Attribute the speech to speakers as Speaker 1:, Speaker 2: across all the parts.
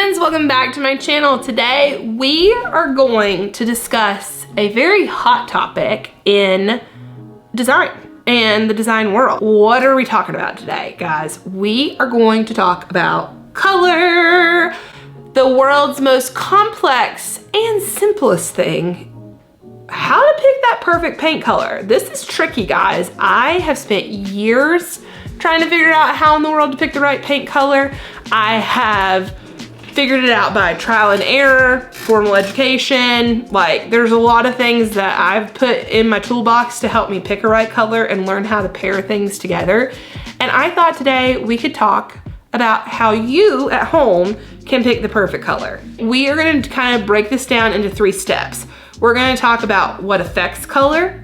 Speaker 1: friends, welcome back to my channel. Today we are going to discuss a very hot topic in design and the design world. What are we talking about today, guys? We are going to talk about color, the world's most complex and simplest thing. How to pick that perfect paint color. This is tricky, guys. I have spent years trying to figure out how in the world to pick the right paint color. I have figured it out by trial and error, formal education. Like, there's a lot of things that I've put in my toolbox to help me pick a right color and learn how to pair things together. And I thought today we could talk about how you at home can pick the perfect color. We are going to kind of break this down into 3 steps. We're going to talk about what affects color,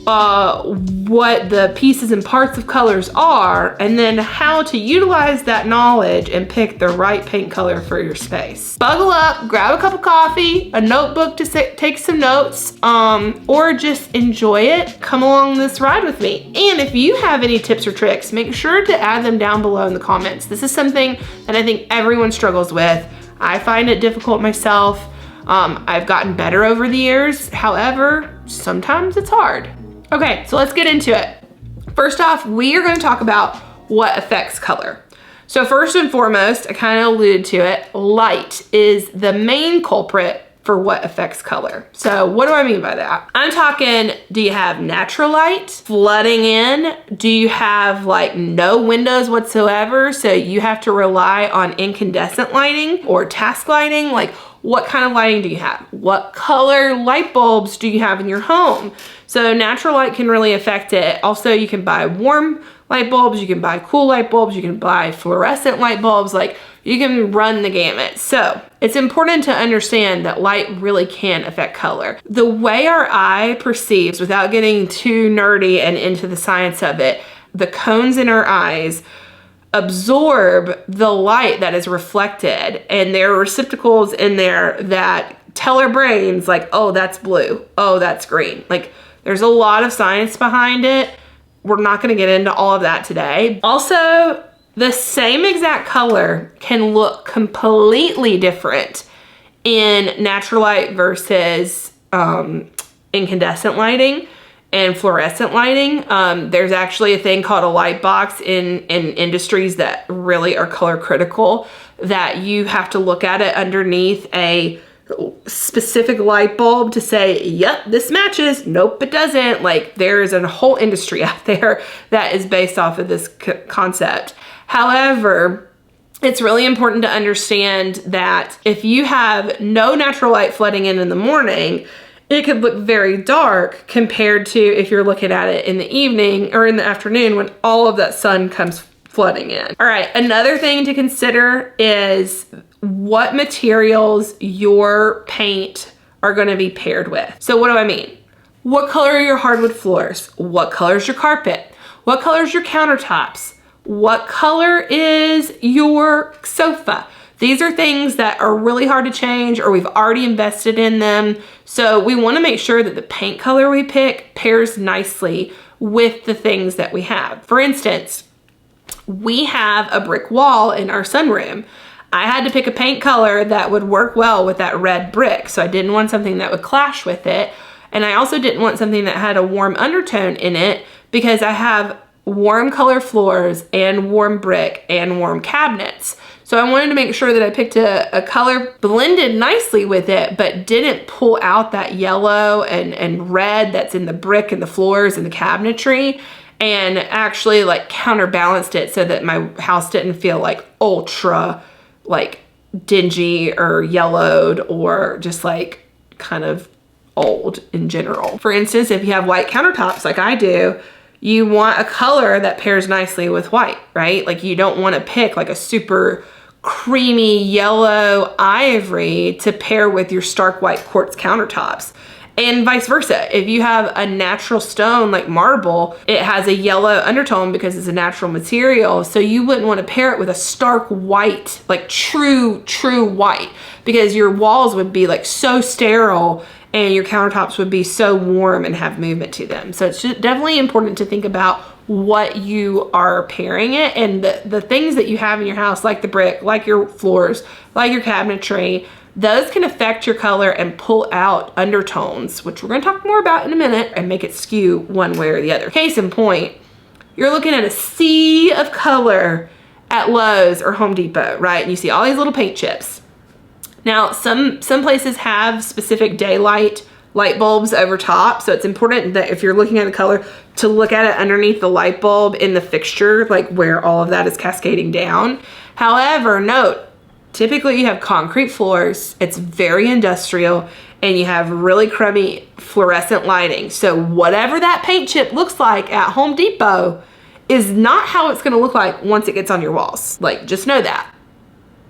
Speaker 1: what the pieces and parts of colors are, and then how to utilize that knowledge and pick the right paint color for your space. Buckle up, grab a cup of coffee, a notebook to take some notes, or just enjoy it. Come along this ride with me. And if you have any tips or tricks, make sure to add them down below in the comments. This is something that I think everyone struggles with. I find it difficult myself. I've gotten better over the years. However, sometimes it's hard. Okay, so let's get into it. First off, we are going to talk about what affects color. So first and foremost, I kind of alluded to it, light is the main culprit for what affects color. So what do I mean by that? I'm talking, do you have natural light flooding in? Do you have like no windows whatsoever? So you have to rely on incandescent lighting or task lighting? Like, what kind of lighting do you have? What color light bulbs do you have in your home? So natural light can really affect it. Also, you can buy warm light bulbs, you can buy cool light bulbs, you can buy fluorescent light bulbs, like you can run the gamut. So it's important to understand that light really can affect color. The way our eye perceives, without getting too nerdy and into the science of it, the cones in our eyes absorb the light that is reflected, and there are receptacles in there that tell our brains like, oh, that's blue, oh, that's green. Like, there's a lot of science behind it. We're not going to get into all of that today. Also, the same exact color can look completely different in natural light versus incandescent lighting and fluorescent lighting. There's actually a thing called a light box in industries that really are color critical, that you have to look at it underneath a specific light bulb to say, yep, this matches. Nope, it doesn't. Like, there is a whole industry out there that is based off of this concept. However, it's really important to understand that if you have no natural light flooding in the morning, it could look very dark compared to if you're looking at it in the evening or in the afternoon when all of that sun comes flooding in. All right, another thing to consider is what materials your paint are going to be paired with. So what do I mean? What color are your hardwood floors? What color is your carpet? What color is your countertops? What color is your sofa? These are things that are really hard to change, or we've already invested in them. So we want to make sure that the paint color we pick pairs nicely with the things that we have. For instance, we have a brick wall in our sunroom. I had to pick a paint color that would work well with that red brick. So I didn't want something that would clash with it. And I also didn't want something that had a warm undertone in it, because I have warm color floors and warm brick and warm cabinets. So I wanted to make sure that I picked a color blended nicely with it, but didn't pull out that yellow and red that's in the brick and the floors and the cabinetry, and actually like counterbalanced it so that my house didn't feel like ultra like dingy or yellowed or just like kind of old in general. For instance, if you have white countertops like I do, you want a color that pairs nicely with white, right? Like, you don't want to pick like a super creamy yellow ivory to pair with your stark white quartz countertops. And vice versa. If you have a natural stone like marble, it has a yellow undertone because it's a natural material. So you wouldn't want to pair it with a stark white, like true white, because your walls would be like so sterile and your countertops would be so warm and have movement to them. So it's just definitely important to think about what you are pairing it, and the things that you have in your house, like the brick, like your floors, like your cabinetry, those can affect your color and pull out undertones, which we're gonna talk more about in a minute, and make it skew one way or the other. Case in point, you're looking at a sea of color at Lowe's or Home Depot, right? And you see all these little paint chips. Now, some places have specific daylight light bulbs over top, so it's important that if you're looking at a color to look at it underneath the light bulb in the fixture, like where all of that is cascading down. However, note, typically you have concrete floors, it's very industrial, and you have really crummy fluorescent lighting. So whatever that paint chip looks like at Home Depot is not how it's gonna look like once it gets on your walls. Like, just know that.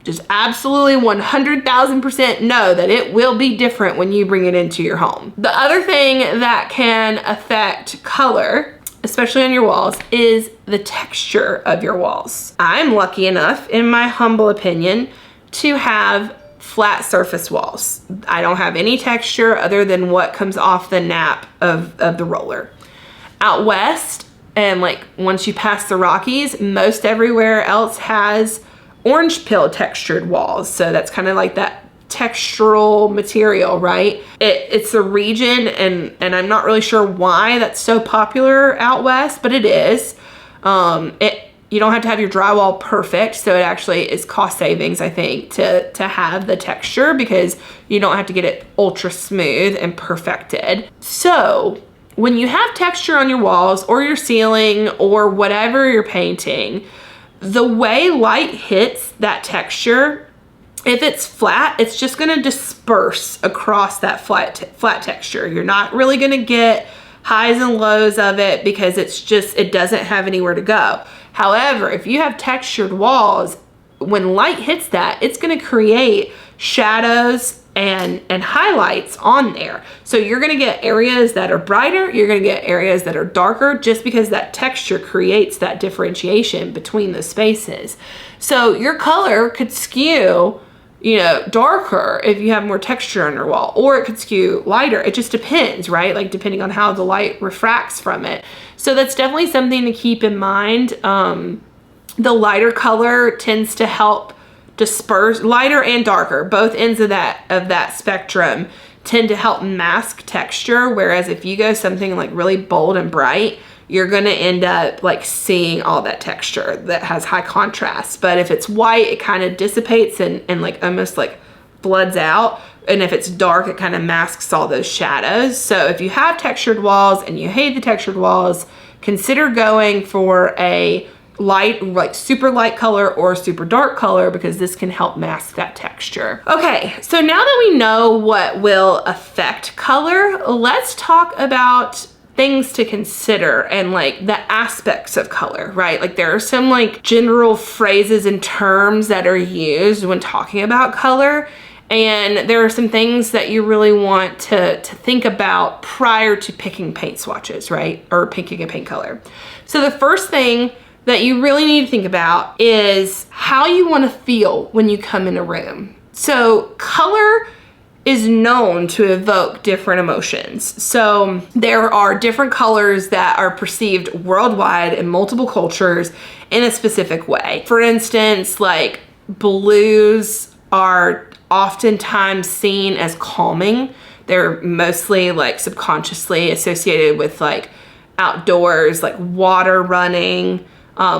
Speaker 1: Just absolutely 100,000% know that it will be different when you bring it into your home. The other thing that can affect color, especially on your walls, is the texture of your walls. I'm lucky enough, in my humble opinion, to have flat surface walls. I don't have any texture other than what comes off the nap of the roller. Out west, and like once you pass the Rockies, most everywhere else has orange peel textured walls. So that's kind of like that textural material, right? It's a region, and I'm not really sure why that's so popular out west, but it is. You don't have to have your drywall perfect, so it actually is cost savings, I think, to have the texture, because you don't have to get it ultra smooth and perfected. So when you have texture on your walls or your ceiling or whatever you're painting, the way light hits that texture, if it's flat, it's just gonna disperse across that flat texture. You're not really gonna get highs and lows of it because it doesn't have anywhere to go. However, if you have textured walls, when light hits that, it's gonna create shadows and highlights on there. So you're gonna get areas that are brighter, you're gonna get areas that are darker, just because that texture creates that differentiation between the spaces. So your color could skew, darker if you have more texture on your wall, or it could skew lighter. It just depends, right? Like depending on how the light refracts from it. So that's definitely something to keep in mind. The lighter color tends to help disperse, lighter and darker, both ends of that spectrum tend to help mask texture, whereas if you go something like really bold and bright, you're gonna end up like seeing all that texture that has high contrast. But if it's white, it kind of dissipates and like almost like bloods out. And if it's dark, it kind of masks all those shadows. So if you have textured walls and you hate the textured walls, consider going for a light, like super light color or super dark color, because this can help mask that texture. Okay, so now that we know what will affect color, let's talk about things to consider and like the aspects of color, right? Like there are some like general phrases and terms that are used when talking about color, and there are some things that you really want to think about prior to picking paint swatches, right? Or picking a paint color. So the first thing that you really need to think about is how you want to feel when you come in a room. So color is known to evoke different emotions. So there are different colors that are perceived worldwide in multiple cultures in a specific way. For instance, like blues are oftentimes seen as calming. They're mostly like subconsciously associated with like outdoors, like water running,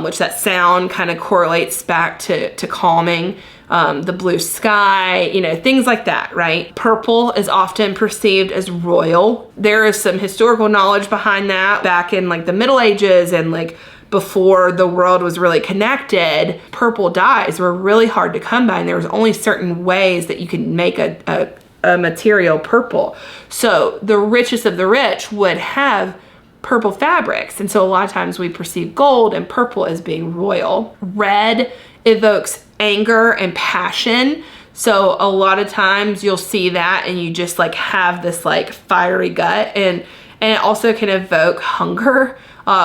Speaker 1: which that sound kind of correlates back to calming. The blue sky, things like that, right? Purple is often perceived as royal. There is some historical knowledge behind that. Back in like the Middle Ages and like before the world was really connected, purple dyes were really hard to come by, and there was only certain ways that you could make a material purple. So the richest of the rich would have purple fabrics, and so a lot of times we perceive gold and purple as being royal. Red evokes anger and passion, so a lot of times you'll see that and you just like have this like fiery gut, and it also can evoke hunger,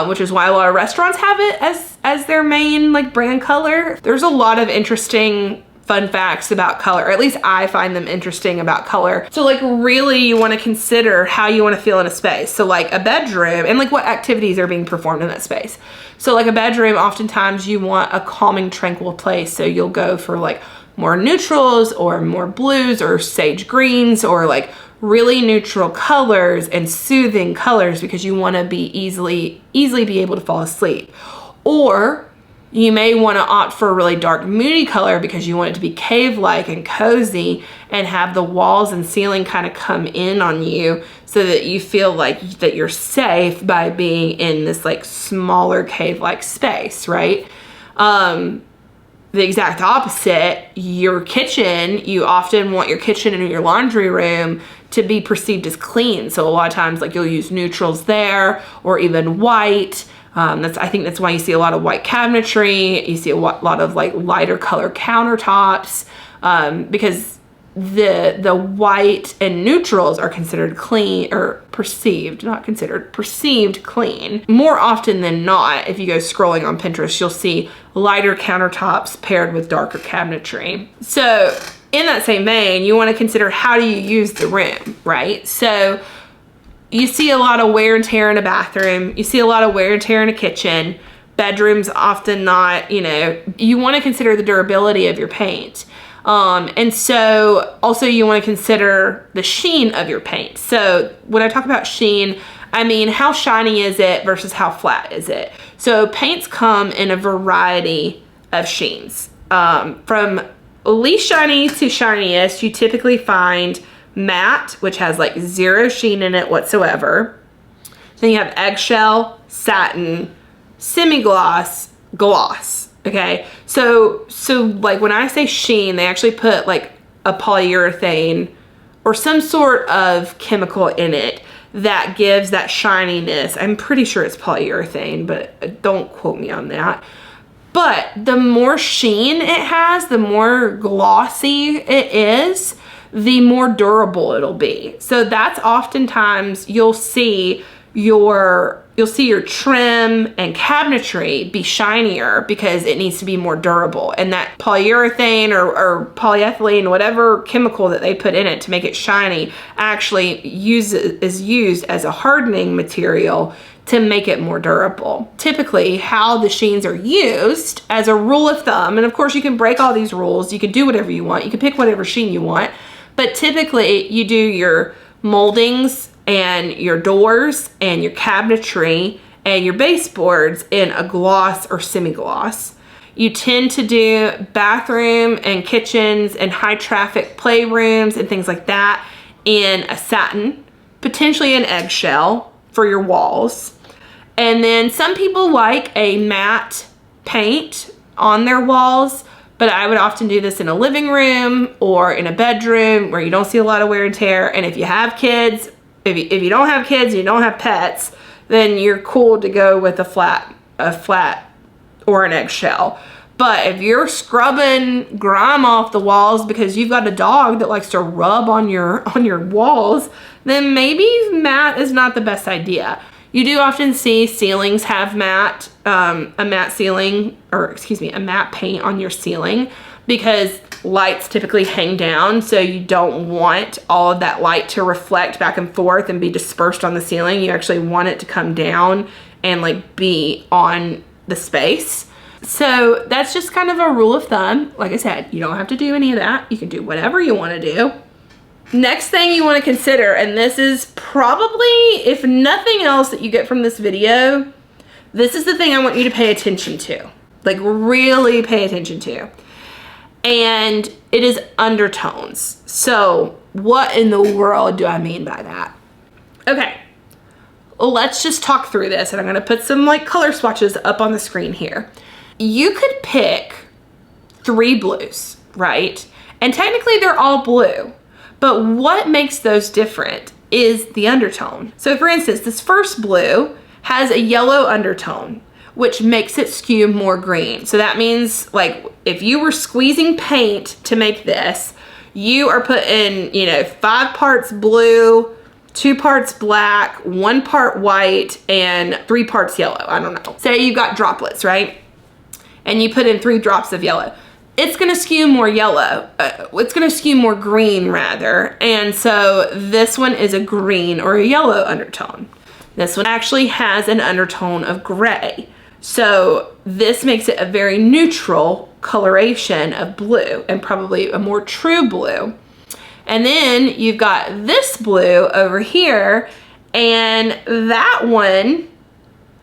Speaker 1: which is why a lot of restaurants have it as their main like brand color. There's a lot of interesting fun facts about color. Or at least I find them interesting about color. So like really you want to consider how you want to feel in a space. So like a bedroom and like what activities are being performed in that space. So like a bedroom, oftentimes you want a calming, tranquil place. So you'll go for like more neutrals or more blues or sage greens or like really neutral colors and soothing colors because you want to be easily be able to fall asleep. Or you may want to opt for a really dark, moody color because you want it to be cave-like and cozy and have the walls and ceiling kind of come in on you so that you feel like that you're safe by being in this like smaller cave-like space, right? The exact opposite, your kitchen, you often want your kitchen and your laundry room to be perceived as clean. So a lot of times like you'll use neutrals there or even white. I think that's why you see a lot of white cabinetry. You see a lot of like lighter color countertops because the white and neutrals are considered clean or perceived, not considered, perceived clean. More often than not, if you go scrolling on Pinterest, you'll see lighter countertops paired with darker cabinetry. So in that same vein, you want to consider how do you use the room, right? So you see a lot of wear and tear in a bathroom. You see a lot of wear and tear in a kitchen. Bedrooms often not, you want to consider the durability of your paint. And so also you want to consider the sheen of your paint. So when I talk about sheen, I mean, how shiny is it versus how flat is it? So paints come in a variety of sheens. From least shiny to shiniest, you typically find matte, which has like zero sheen in it whatsoever. Then you have eggshell, satin, semi-gloss, gloss. Okay, so like when I say sheen, they actually put like a polyurethane or some sort of chemical in it that gives that shininess. I'm pretty sure it's polyurethane, but don't quote me on that. But the more sheen it has, the more glossy it is, the more durable it'll be. So that's oftentimes you'll see your trim and cabinetry be shinier because it needs to be more durable. And that polyurethane or polyethylene, whatever chemical that they put in it to make it shiny, actually is used as a hardening material to make it more durable. Typically, how the sheens are used as a rule of thumb, and of course you can break all these rules, you can do whatever you want, you can pick whatever sheen you want, but typically you do your moldings and your doors and your cabinetry and your baseboards in a gloss or semi-gloss. You tend to do bathroom and kitchens and high traffic playrooms and things like that in a satin, potentially an eggshell for your walls. And then some people like a matte paint on their walls, but I would often do this in a living room or in a bedroom where you don't see a lot of wear and tear. And if you have kids, if you don't have kids, you don't have pets, then you're cool to go with a flat or an eggshell. But if you're scrubbing grime off the walls because you've got a dog that likes to rub on your walls, then maybe matte is not the best idea. You do often see ceilings have a matte paint on your ceiling because lights typically hang down, so you don't want all of that light to reflect back and forth and be dispersed on the ceiling. You actually want it to come down and like be on the space. So that's just kind of a rule of thumb. Like I said, you don't have to do any of that. You can do whatever you want to do. Next thing you want to consider, and this is probably, if nothing else that you get from this video, this is the thing I want you to pay attention to. Like really pay attention to. And it is undertones. So what in the world do I mean by that? Okay, let's just talk through this, and I'm gonna put some like color swatches up on the screen here. You could pick 3 blues, right? And technically they're all blue, but what makes those different is the undertone. So for instance, this first blue has a yellow undertone, which makes it skew more green. So that means like if you were squeezing paint to make this, you are putting, 5 parts blue, 2 parts black, 1 part white, and 3 parts yellow. I don't know. Say you've got droplets, right? And you put in 3 drops of yellow. it's gonna skew more yellow. It's gonna skew more green rather. And so this one is a green or a yellow undertone. This one actually has an undertone of gray. So this makes it a very neutral coloration of blue and probably a more true blue. And then you've got this blue over here, and that one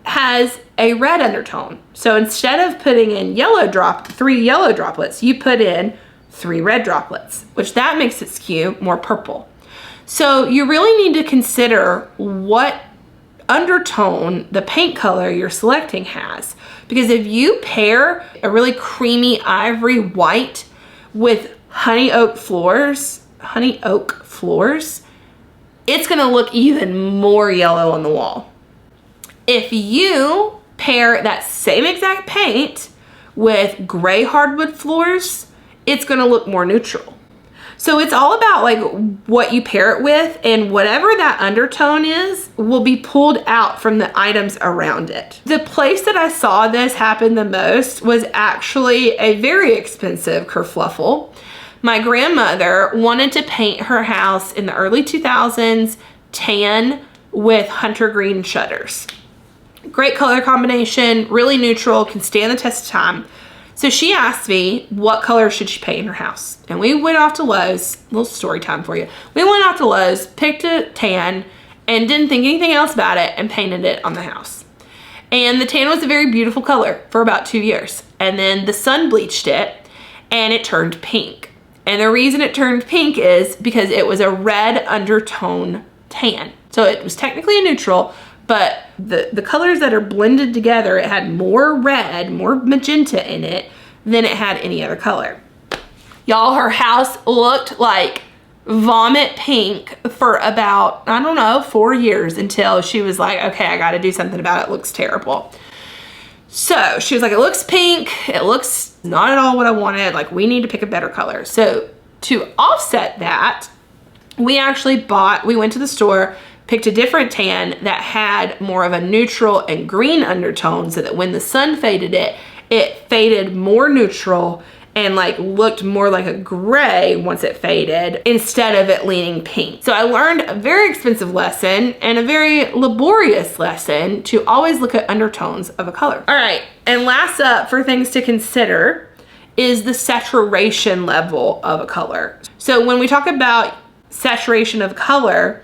Speaker 1: has a red undertone. So instead of putting in 3 yellow droplets, you put in 3 red droplets, which that makes it skew more purple. So you really need to consider what undertone the paint color you're selecting has. Because if you pair a really creamy ivory white with honey oak floors, it's gonna look even more yellow on the wall. If you pair that same exact paint with gray hardwood floors, it's gonna look more neutral. So it's all about like what you pair it with, and whatever that undertone is will be pulled out from the items around it. The place that I saw this happen the most was actually a very expensive kerfluffle. My grandmother wanted to paint her house in the early 2000s tan with hunter green shutters. Great color combination, really neutral, can stand the test of time. So she asked me what color should she paint in her house. And we went off to Lowe's, little story time for you. We went off to Lowe's, picked a tan, and didn't think anything else about it, and painted it on the house. And the tan was a very beautiful color for about 2 years. And then the sun bleached it, and it turned pink. And the reason it turned pink is because it was a red undertone tan. So it was technically a neutral, but the colors that are blended together, it had more red, more magenta in it than it had any other color. Y'all, her house looked like vomit pink for about, I don't know, 4 years, until she was like, okay, I gotta do something about it. It looks terrible. So she was like, it looks pink. It looks not at all what I wanted. Like, we need to pick a better color. So to offset that, we went to the store, picked a different tan that had more of a neutral and green undertone, so that when the sun faded it, it faded more neutral and like looked more like a gray once it faded, instead of it leaning pink. So I learned a very expensive lesson and a very laborious lesson to always look at undertones of a color. All right, and last up for things to consider is the saturation level of a color. So when we talk about saturation of color,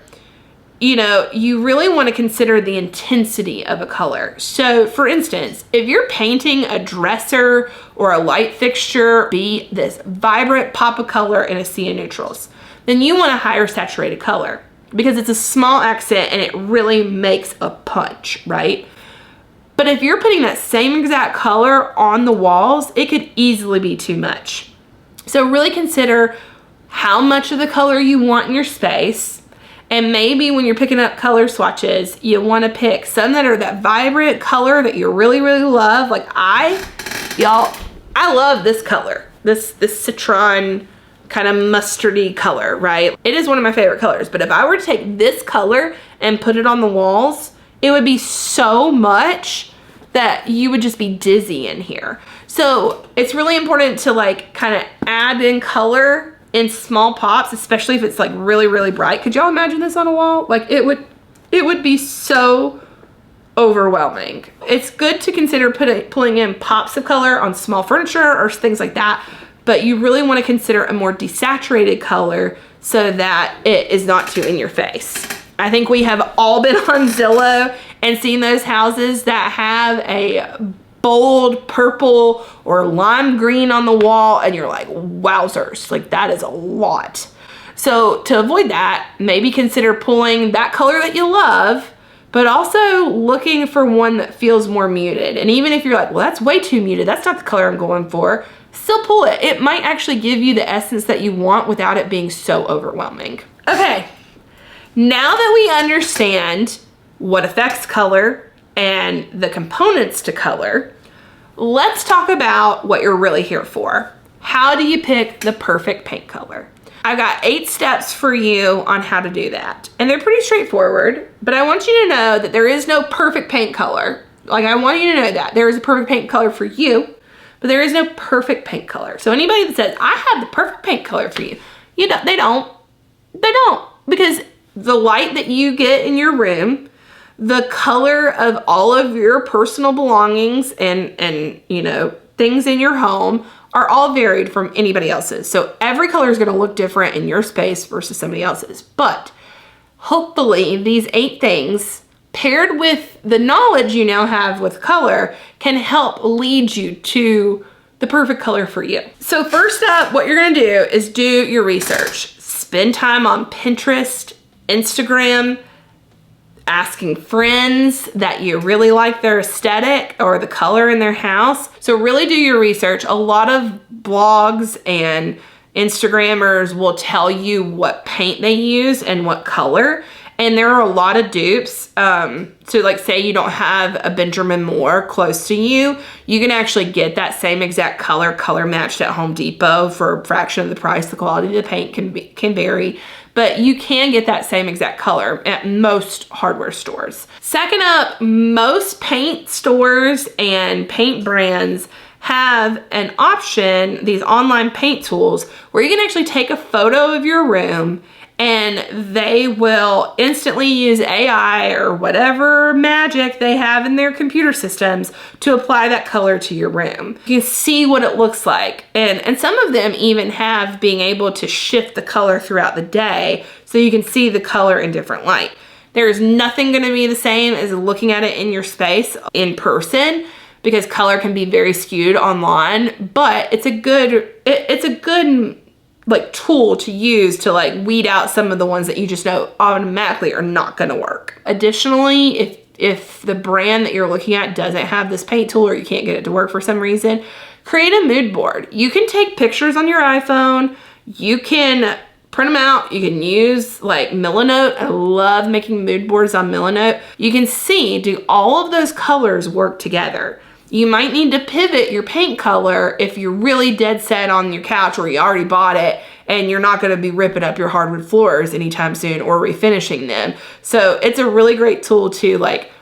Speaker 1: you know, you really want to consider the intensity of a color. So for instance, if you're painting a dresser or a light fixture, be this vibrant pop of color in a sea of neutrals, then you want a higher saturated color, because it's a small accent and it really makes a punch, right? But if you're putting that same exact color on the walls, it could easily be too much. So really consider how much of the color you want in your space. And maybe when you're picking up color swatches, you want to pick some that are that vibrant color that you really, really love. Like I love this color, this citron kind of mustardy color, right? It is one of my favorite colors, but if I were to take this color and put it on the walls, it would be so much that you would just be dizzy in here. So it's really important to like kind of add in color in small pops, especially if it's like really, really bright. Could y'all imagine this on a wall? Like it would be so overwhelming. It's good to consider pulling in pops of color on small furniture or things like that, but you really want to consider a more desaturated color so that it is not too in your face. I think we have all been on Zillow and seen those houses that have a bold purple or lime green on the wall, and you're like, wowzers, like that is a lot. So to avoid that, maybe consider pulling that color that you love, but also looking for one that feels more muted. And even if you're like, well, that's way too muted, that's not the color I'm going for, still pull it. It might actually give you the essence that you want without it being so overwhelming. Okay, now that we understand what affects color and the components to color, let's talk about what you're really here for. How do you pick the perfect paint color? I've got 8 steps for you on how to do that. And they're pretty straightforward, but I want you to know that there is no perfect paint color. Like, I want you to know that. There is a perfect paint color for you, but but there is no perfect paint color. So anybody that says, I have the perfect paint color for you, they don't. They don't, because the light that you get in your room, the color of all of your personal belongings and things in your home are all varied from anybody else's. So every color is going to look different in your space versus somebody else's. But hopefully these 8 things paired with the knowledge you now have with color can help lead you to the perfect color for you. So first up, what you're going to do is do your research. Spend time on Pinterest, Instagram, asking friends that you really like their aesthetic or the color in their house. So really do your research. A lot of blogs and Instagrammers will tell you what paint they use and what color. And there are a lot of dupes. So like say you don't have a Benjamin Moore close to you, you can actually get that same exact color matched at Home Depot for a fraction of the price. The quality of the paint can vary, but you can get that same exact color at most hardware stores. Second up, most paint stores and paint brands have an option, these online paint tools, where you can actually take a photo of your room and they will instantly use AI or whatever magic they have in their computer systems to apply that color to your room. You can see what it looks like. And some of them even have being able to shift the color throughout the day so you can see the color in different light. There is nothing going to be the same as looking at it in your space in person, because color can be very skewed online, but it's a good like tool to use to like weed out some of the ones that you just know automatically are not going to work. Additionally, if the brand that you're looking at doesn't have this paint tool or you can't get it to work for some reason, create a mood board. You can take pictures on your iPhone, you can print them out, you can use like Milanote. I love making mood boards on Milanote. You can see, do all of those colors work together? You might need to pivot your paint color if you're really dead set on your couch or you already bought it and you're not going to be ripping up your hardwood floors anytime soon or refinishing them. So it's a really great tool to like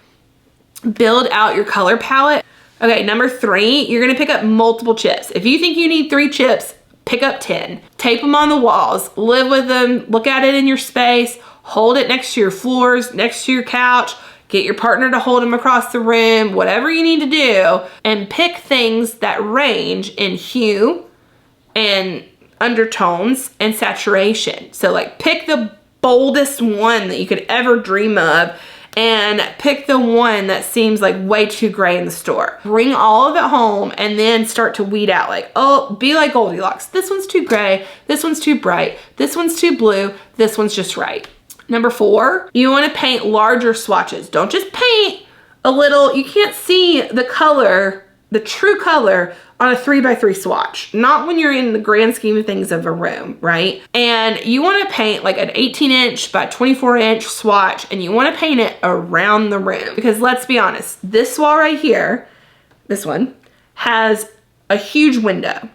Speaker 1: build out your color palette. Okay, number 3, you're going to pick up multiple chips. If you think you need 3 chips, pick up 10. Tape them on the walls, live with them, look at it in your space, hold it next to your floors, next to your couch. Get your partner to hold them across the room, whatever you need to do, and pick things that range in hue and undertones and saturation. So like pick the boldest one that you could ever dream of and pick the one that seems like way too gray in the store. Bring all of it home and then start to weed out like, oh, be like Goldilocks. This one's too gray, this one's too bright, this one's too blue, this one's just right. Number 4, you want to paint larger swatches. Don't just paint a little. You can't see the color, the true color on a 3x3 swatch. Not when you're in the grand scheme of things of a room, right? And you want to paint like an 18-inch by 24-inch swatch, and you want to paint it around the room. Because let's be honest, this wall right here, this one, has a huge window.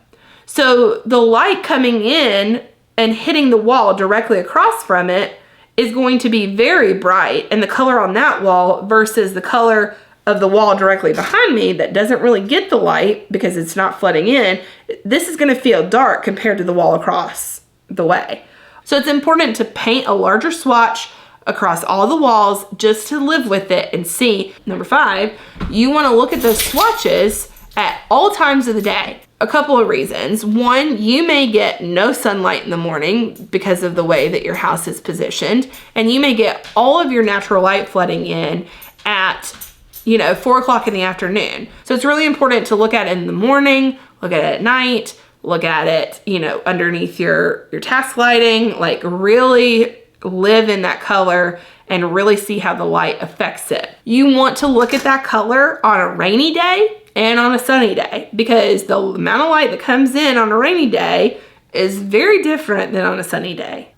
Speaker 1: So the light coming in and hitting the wall directly across from it is going to be very bright, and the color on that wall versus the color of the wall directly behind me that doesn't really get the light because it's not flooding in, this is going to feel dark compared to the wall across the way. So it's important to paint a larger swatch across all the walls just to live with it and see. Number 5, you want to look at those swatches at all times of the day. A couple of reasons. 1, you may get no sunlight in the morning because of the way that your house is positioned, and you may get all of your natural light flooding in at 4 o'clock in the afternoon. So it's really important to look at it in the morning, look at it at night, look at it, underneath your task lighting, like really live in that color and really see how the light affects it. You want to look at that color on a rainy day and on a sunny day, because the amount of light that comes in on a rainy day is very different than on a sunny day.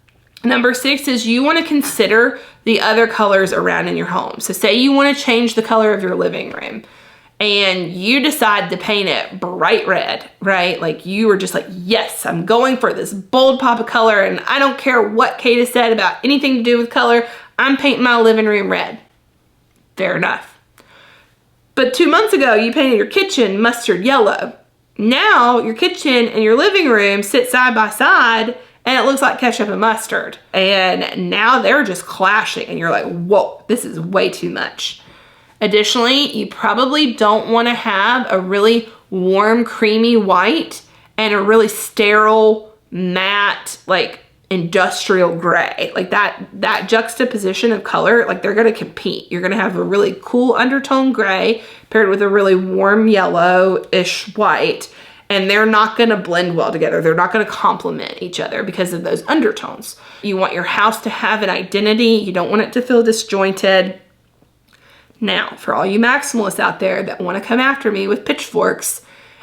Speaker 1: Number 6 is you want to consider the other colors around in your home. So say you want to change the color of your living room and you decide to paint it bright red, right? Like you were just like, yes, I'm going for this bold pop of color, and I don't care what Kate has said about anything to do with color, I'm painting my living room red. Fair enough. But 2 months ago, you painted your kitchen mustard yellow. Now your kitchen and your living room sit side by side and it looks like ketchup and mustard. And now they're just clashing and you're like, whoa, this is way too much. Additionally, you probably don't want to have a really warm, creamy white and a really sterile, matte, like industrial gray. Like that juxtaposition of color, like they're gonna compete. You're gonna have a really cool undertone gray paired with a really warm yellow-ish white, and they're not gonna blend well together. They're not gonna complement each other because of those undertones. You want your house to have an identity. You don't want it to feel disjointed. Now, for all you maximalists out there that wanna come after me with pitchforks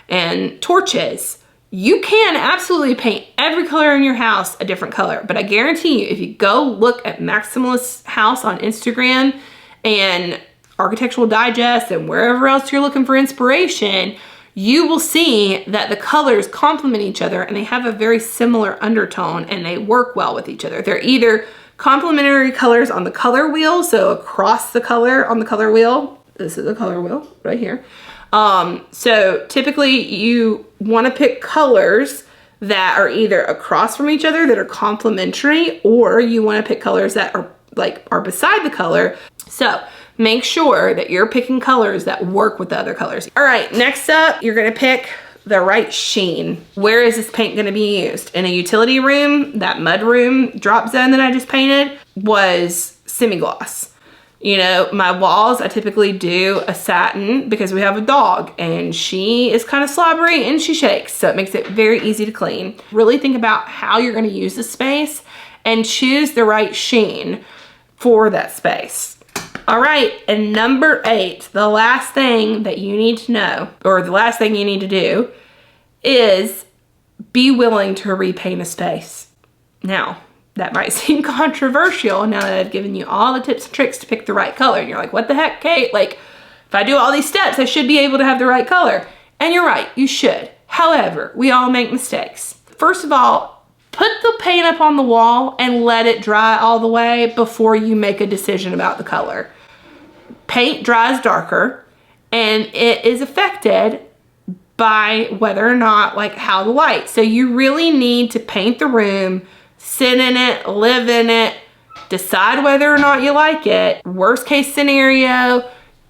Speaker 1: and torches, you can absolutely paint every color in your house a different color, but I guarantee you, if you go look at Maximalist House on Instagram and Architectural Digest and wherever else you're looking for inspiration, you will see that the colors complement each other and they have a very similar undertone and they work well with each other. They're either complementary colors on the color wheel, so across the color on the color wheel. This is a color wheel right here. So typically you want to pick colors that are either across from each other that are complementary, or you want to pick colors that are beside the color. So make sure that you're picking colors that work with the other colors. All right, next up, you're going to pick the right sheen. Where is this paint going to be used? In a utility room, that mud room drop zone that I just painted was semi-gloss. You know, my walls, I typically do a satin because we have a dog and she is kind of slobbery and she shakes. So it makes it very easy to clean. Really think about how you're going to use the space and choose the right sheen for that space. All right, and number 8, the last thing that you need to know, or the last thing you need to do, is be willing to repaint a space. Now, that might seem controversial now that I've given you all the tips and tricks to pick the right color. And you're like, what the heck, Kate? Like, if I do all these steps, I should be able to have the right color. And you're right, you should. However, we all make mistakes. First of all, put the paint up on the wall and let it dry all the way before you make a decision about the color. Paint dries darker and it is affected by whether or not, like how the light. So you really need to paint the room, sit in it, live in it, decide whether or not you like it. Worst case scenario,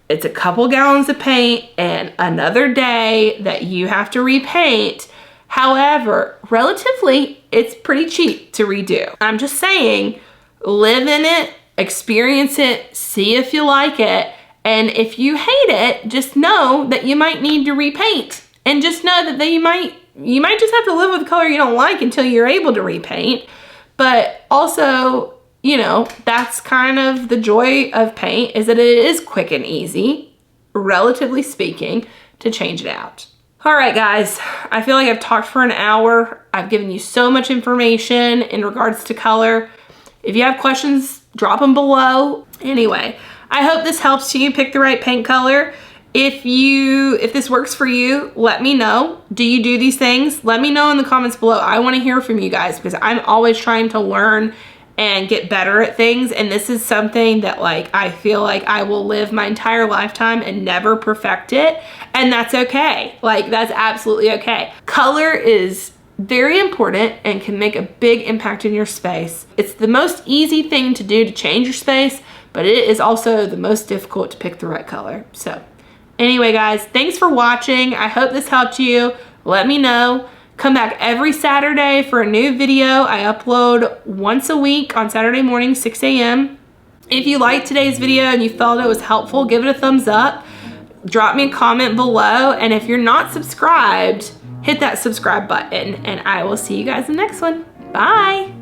Speaker 1: it's a couple gallons of paint and another day that you have to repaint. However, relatively, it's pretty cheap to redo. I'm just saying, live in it, experience it, see if you like it. And if you hate it, just know that you might need to repaint. And just know that you might just have to live with a color you don't like until you're able to repaint. But also, you know, that's kind of the joy of paint, is that it is quick and easy, relatively speaking, to change it out. All right, guys, I feel like I've talked for an hour. I've given you so much information in regards to color. If you have questions, drop them below. Anyway, I hope this helps you pick the right paint color. If this works for you, let me know. Do you do these things? Let me know in the comments below. I want to hear from you guys because I'm always trying to learn and get better at things. And this is something that, like, I feel like I will live my entire lifetime and never perfect it. And that's okay. Like, that's absolutely okay. Color is very important and can make a big impact in your space. It's the most easy thing to do to change your space, but it is also the most difficult to pick the right color. So anyway, guys, thanks for watching. I hope this helped you. Let me know. Come back every Saturday for a new video. I upload once a week on Saturday morning, 6 a.m. If you liked today's video and you felt it was helpful, give it a thumbs up. Drop me a comment below. And if you're not subscribed, hit that subscribe button. And I will see you guys in the next one. Bye.